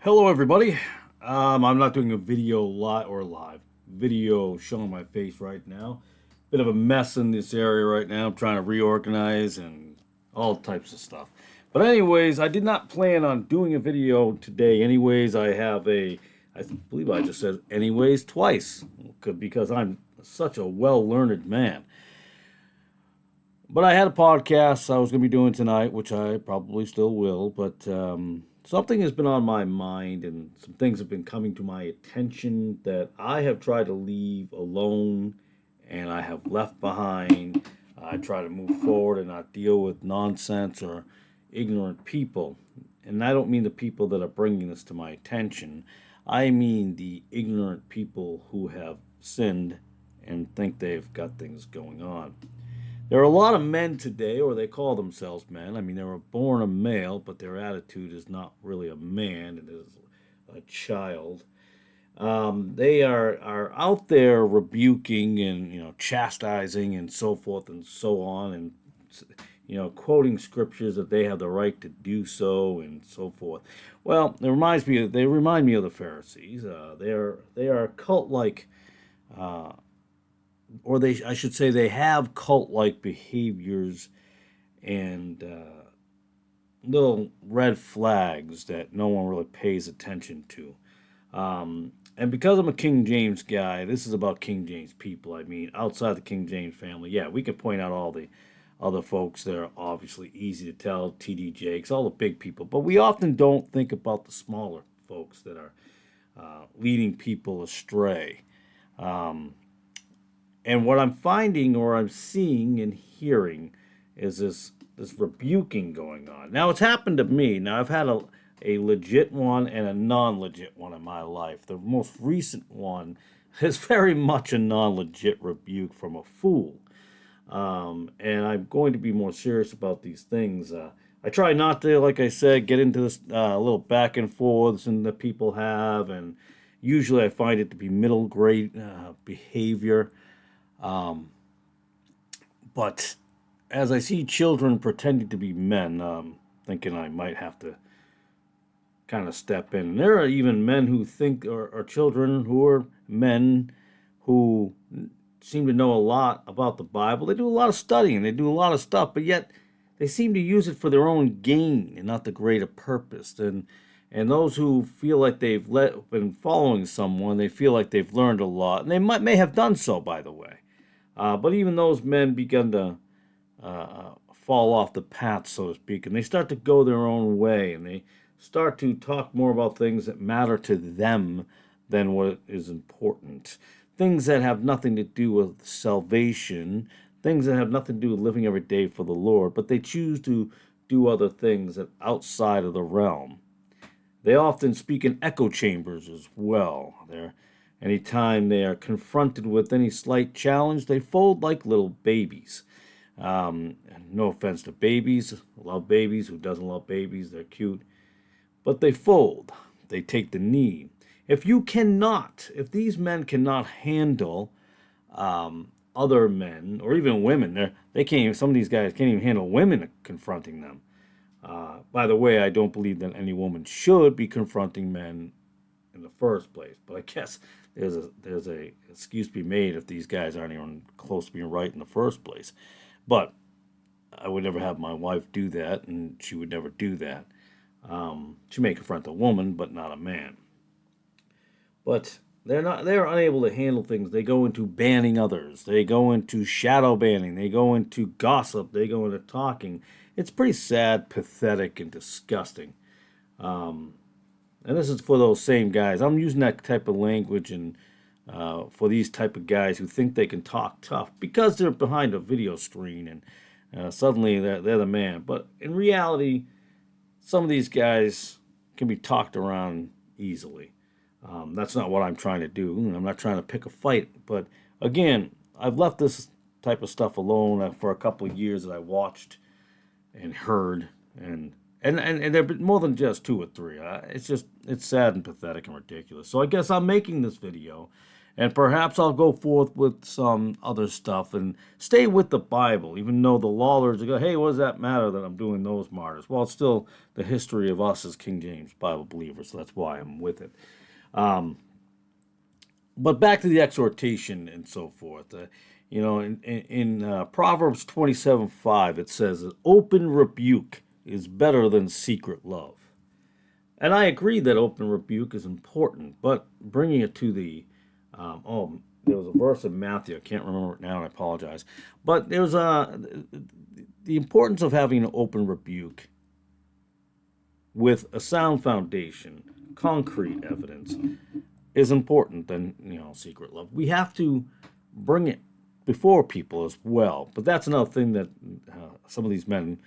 Hello, everybody. I'm not doing a video live video showing my face right now. Bit of a mess in this area right now. I'm trying to reorganize and all types of stuff. But anyways, I did not plan on doing a video today. Anyways, I believe I just said anyways twice because I'm such a well-learned man. But I had a podcast I was going to be doing tonight, which I probably still will. But something has been on my mind, and some things have been coming to my attention that I have tried to leave alone and I have left behind. I try to move forward and not deal with nonsense or ignorant people. And I don't mean the people that are bringing this to my attention. I mean the ignorant people who have sinned and think they've got things going on. There are a lot of men today, or they call themselves men. I mean, they were born a male, but their attitude is not really a man, it is a child. They are out there rebuking and, chastising and so forth and so on, and, quoting scriptures that they have the right to do so and so forth. Well, they remind me of the Pharisees. They are cult-like, or I should say, they have cult-like behaviors and little red flags that no one really pays attention to. And because I'm a King James guy, this is about King James people. I mean, outside the King James family, yeah, we can point out all the other folks that are obviously easy to tell, TD Jakes, all the big people, but we often don't think about the smaller folks that are leading people astray. And what I'm finding, or I'm seeing and hearing, is this rebuking going on. Now, it's happened to me. Now, I've had a legit one and a non-legit one in my life. The most recent one is very much a non-legit rebuke from a fool. And I'm going to be more serious about these things. I try not to, like I said, get into this little back and forths and that people have, and usually I find it to be middle grade behavior. But as I see children pretending to be men, thinking I might have to kind of step in. And there are even men who think, or children who are men who seem to know a lot about the Bible. They do a lot of studying, they do a lot of stuff, but yet they seem to use it for their own gain and not the greater purpose. And those who feel like been following someone, they feel like they've learned a lot, and they may have done so, by the way. But even those men begin to fall off the path, so to speak, and they start to go their own way, and they start to talk more about things that matter to them than what is important. Things that have nothing to do with salvation, things that have nothing to do with living every day for the Lord, but they choose to do other things that outside of the realm. They often speak in echo chambers as well. Anytime they are confronted with any slight challenge, they fold like little babies. No offense to babies. I love babies. Who doesn't love babies? They're cute. But they fold. They take the knee. If these men cannot handle other men, or even women, some of these guys can't even handle women confronting them. By the way, I don't believe that any woman should be confronting men in the first place. But I guess there's a excuse to be made if these guys aren't even close to being right in the first place. But I would never have my wife do that, and she would never do that. She may confront a woman, but not a man. But they're unable to handle things. They go into banning others. They go into shadow banning. They go into gossip. They go into talking. It's pretty sad, pathetic, and disgusting. And this is for those same guys. I'm using that type of language and for these type of guys who think they can talk tough because they're behind a video screen and suddenly they're the man. But in reality, some of these guys can be talked around easily. That's not what I'm trying to do. I'm not trying to pick a fight. But again, I've left this type of stuff alone for a couple of years that I watched and heard. And there are more than just two or three. It's sad and pathetic and ridiculous. So I guess I'm making this video. And perhaps I'll go forth with some other stuff and stay with the Bible, even though the lawyers go, hey, what does that matter that I'm doing those martyrs? Well, it's still the history of us as King James Bible believers, so that's why I'm with it. But back to the exhortation and so forth. In Proverbs 27:5, it says, open rebuke is better than secret love. And I agree that open rebuke is important, but bringing it to there was a verse in Matthew, I can't remember it now, and I apologize. But there's the importance of having an open rebuke with a sound foundation, concrete evidence, is important than secret love. We have to bring it before people as well. But that's another thing that some of these men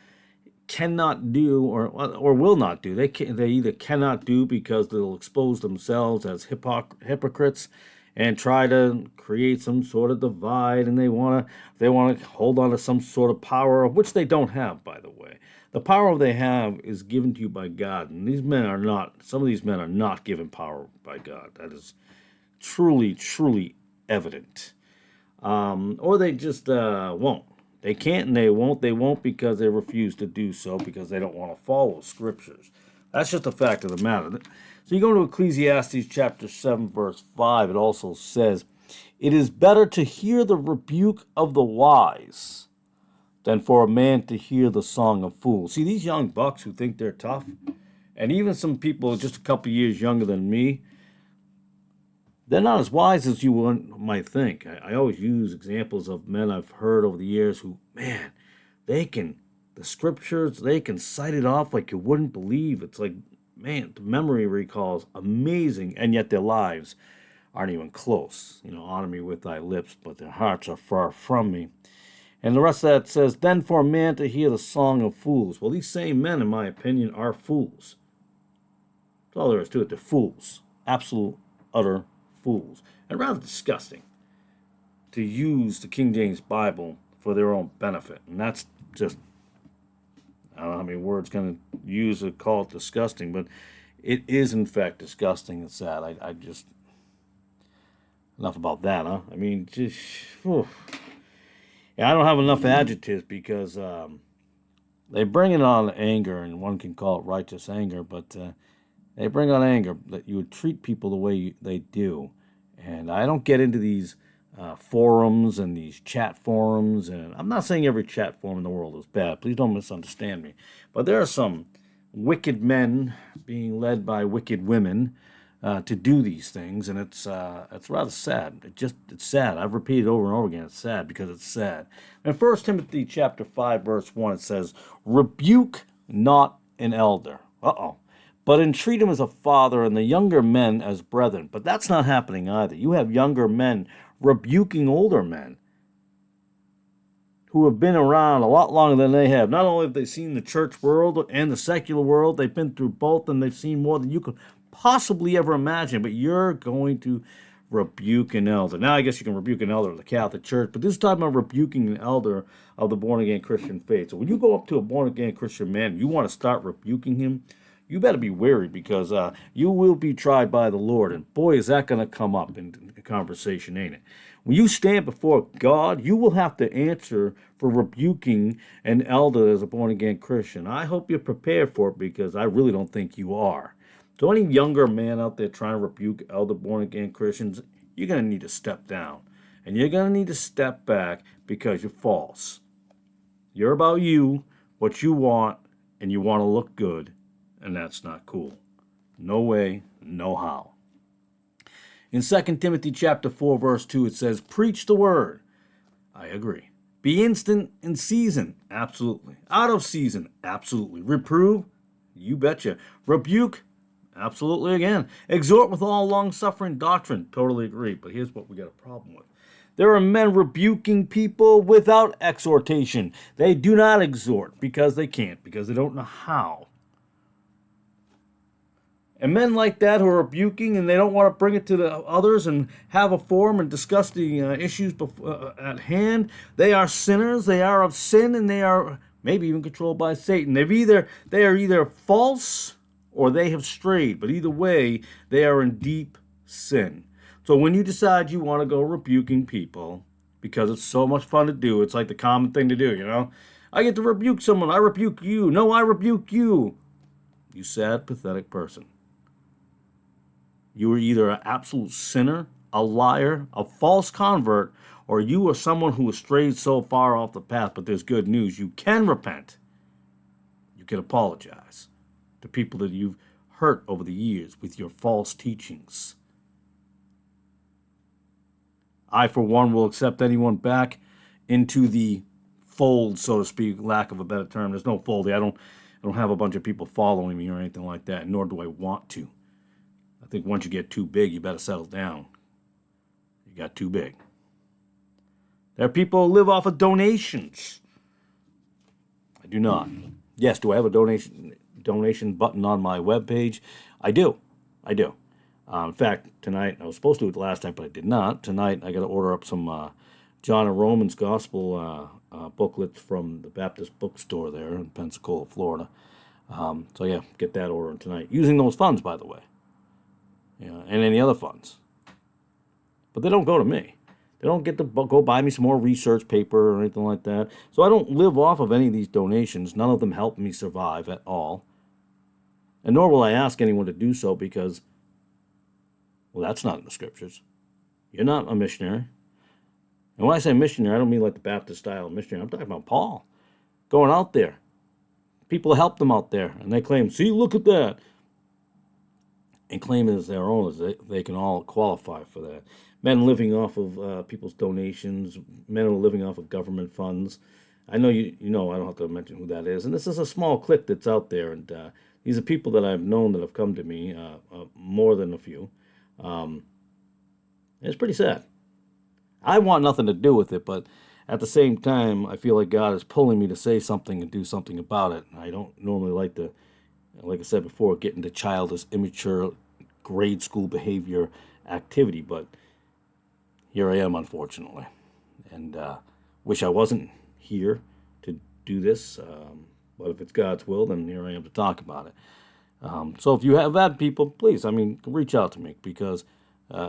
cannot do or will not do. They either cannot do because they'll expose themselves as hypocrites and try to create some sort of divide, and they want to hold on to some sort of power, of which they don't have, by the way. The power they have is given to you by God, and some of these men are not given power by God. That is truly, truly evident. Or they just won't. They can't and they won't. They won't because they refuse to do so because they don't want to follow scriptures. That's just a fact of the matter. So you go to Ecclesiastes chapter 7, verse 5, it also says, it is better to hear the rebuke of the wise than for a man to hear the song of fools. See, these young bucks who think they're tough, and even some people just a couple years younger than me, they're not as wise as you might think. I always use examples of men I've heard over the years who, man, the scriptures, they can cite it off like you wouldn't believe. It's like, man, the memory recall is amazing, and yet their lives aren't even close. Honor me with thy lips, but their hearts are far from me. And the rest of that says, then for a man to hear the song of fools. Well, these same men, in my opinion, are fools. That's all there is to it. They're fools. Absolute, utter fools. And rather disgusting to use the King James Bible for their own benefit. And that's just, I don't know how many words can use to call it disgusting, but it is in fact disgusting and sad. I just, enough about that, huh? I mean, just, whew. Yeah, I don't have enough adjectives because they bring it on anger, and one can call it righteous anger, but they bring on anger that you would treat people the way they do. And I don't get into these forums and these chat forums, and I'm not saying every chat forum in the world is bad. Please don't misunderstand me. But there are some wicked men being led by wicked women to do these things, and it's rather sad. It's sad. I've repeated over and over again. It's sad because it's sad. In 1 Timothy chapter 5, verse 1, it says, rebuke not an elder. But entreat him as a father, and the younger men as brethren. But that's not happening either. You have younger men rebuking older men who have been around a lot longer than they have. Not only have they seen the church world and the secular world, they've been through both, and they've seen more than you could possibly ever imagine. But you're going to rebuke an elder. Now, I guess you can rebuke an elder of the Catholic Church, but this is talking about rebuking an elder of the born-again Christian faith. So when you go up to a born-again Christian man, you want to start rebuking him, you better be wary because you will be tried by the Lord. And boy, is that going to come up in conversation, ain't it? When you stand before God, you will have to answer for rebuking an elder as a born-again Christian. I hope you're prepared for it because I really don't think you are. So any younger man out there trying to rebuke elder born-again Christians, you're going to need to step down. And you're going to need to step back because you're false. You're about you, what you want, and you want to look good. And that's not cool. No way, no how. In 2 Timothy chapter 4, verse 2, it says, preach the word. I agree. Be instant in season. Absolutely. Out of season. Absolutely. Reprove. You betcha. Rebuke. Absolutely again. Exhort with all long-suffering doctrine. Totally agree. But here's what we got a problem with. There are men rebuking people without exhortation. They do not exhort because they can't, because they don't know how. And men like that who are rebuking and they don't want to bring it to the others and have a forum and discuss the issues at hand, they are sinners, they are of sin, and they are maybe even controlled by Satan. They are either false or they have strayed, but either way, they are in deep sin. So when you decide you want to go rebuking people, because it's so much fun to do, it's like the common thing to do, you know? I get to rebuke someone. I rebuke you. No, I rebuke you. You sad, pathetic person. You are either an absolute sinner, a liar, a false convert, or you are someone who has strayed so far off the path. But there's good news. You can repent. You can apologize to people that you've hurt over the years with your false teachings. I, for one, will accept anyone back into the fold, so to speak, lack of a better term. There's no fold. I don't have a bunch of people following me or anything like that, nor do I want to. I think once you get too big, you better settle down. You got too big. There are people who live off of donations. I do not. Yes, do I have a donation button on my webpage? I do. In fact, tonight, I was supposed to do it last night, but I did not. Tonight, I got to order up some John and Romans Gospel booklets from the Baptist bookstore there in Pensacola, Florida. So yeah, get that order tonight. Using those funds, by the way. Yeah, and any other funds. But they don't go to me. They don't get to go buy me some more research paper or anything like that. So I don't live off of any of these donations. None of them help me survive at all. And nor will I ask anyone to do so because, well, that's not in the scriptures. You're not a missionary. And when I say missionary, I don't mean like the Baptist style of missionary. I'm talking about Paul going out there. People help them out there. And they claim, see, look at that. And claim it as their own, as they can all qualify for that. Men living off of people's donations, men who are living off of government funds. I know you know, I don't have to mention who that is. And this is a small clique that's out there. And these are people that I've known that have come to me, more than a few. It's pretty sad. I want nothing to do with it, but at the same time, I feel like God is pulling me to say something and do something about it. I don't normally like to, like I said before, get into childish, immature, grade school behavior activity, but here I am, unfortunately. And wish I wasn't here to do this, but if it's God's will, then here I am to talk about it. So if you have had people, please, reach out to me, because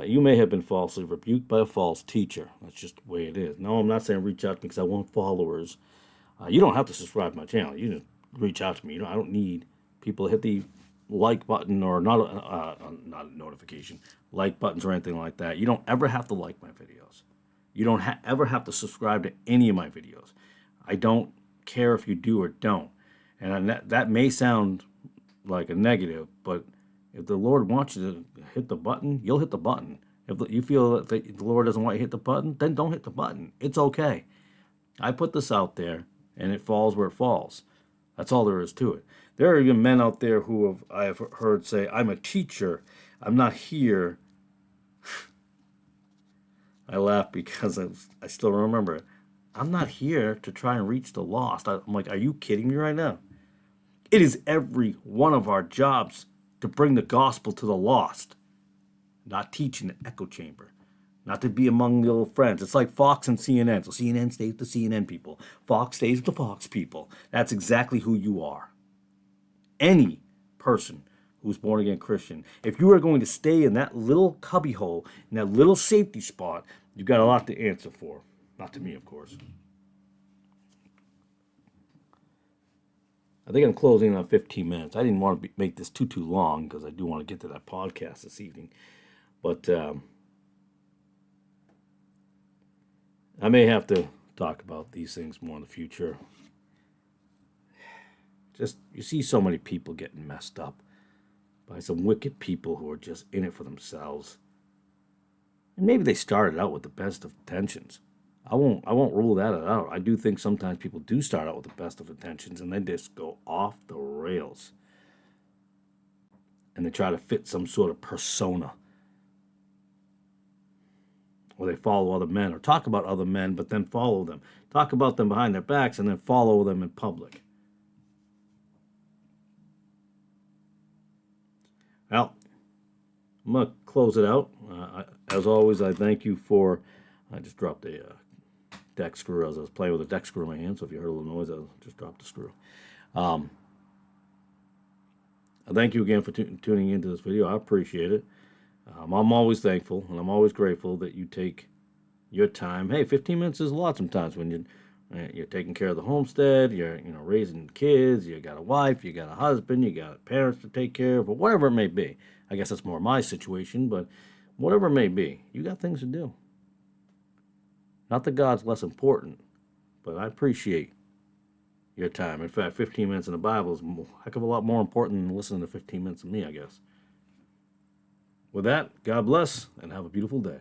you may have been falsely rebuked by a false teacher. That's just the way it is. No, I'm not saying reach out to me because I want followers. You don't have to subscribe to my channel. You just reach out to me. I don't need people to hit the like button or not a notification, like buttons or anything like that. You don't ever have to like my videos. You don't ever have to subscribe to any of my videos. I don't care if you do or don't. And that may sound like a negative, but if the Lord wants you to hit the button, you'll hit the button. If you feel that the Lord doesn't want you to hit the button, then don't hit the button. It's okay. I put this out there, and it falls where it falls. That's all there is to it. There are even men out there who I have heard say, I'm a teacher. I'm not here. I laugh because I still remember it. I'm not here to try and reach the lost. I'm like, are you kidding me right now? It is every one of our jobs to bring the gospel to the lost. Not teach in the echo chamber. Not to be among little friends. It's like Fox and CNN. So CNN stays with the CNN people. Fox stays with the Fox people. That's exactly who you are. Any person who's born again Christian, if you are going to stay in that little cubbyhole, in that little safety spot, you've got a lot to answer for. Not to me, of course. I think I'm closing in on 15 minutes. I didn't want to make this too long because I do want to get to that podcast this evening. But I may have to talk about these things more in the future. Just, you see so many people getting messed up by some wicked people who are just in it for themselves. And maybe they started out with the best of intentions. I won't rule that out. I do think sometimes people do start out with the best of intentions and then just go off the rails. And they try to fit some sort of persona. Or they follow other men or talk about other men but then follow them. Talk about them behind their backs and then follow them in public. Well, I'm going to close it out. As always, I thank you for... I just dropped a deck screw as I was playing with a deck screw in my hand, so if you heard a little noise, I just dropped a screw. I thank you again for tuning into this video. I appreciate it. I'm always thankful and I'm always grateful that you take your time. Hey, 15 minutes is a lot sometimes when you're taking care of the homestead, you're raising kids, you got a wife, you got a husband, you got parents to take care of, or whatever it may be. I guess that's more my situation, but whatever it may be, you got things to do. Not that God's less important, but I appreciate your time. In fact, 15 minutes in the Bible is a heck of a lot more important than listening to 15 minutes of me, I guess. With that, God bless and have a beautiful day.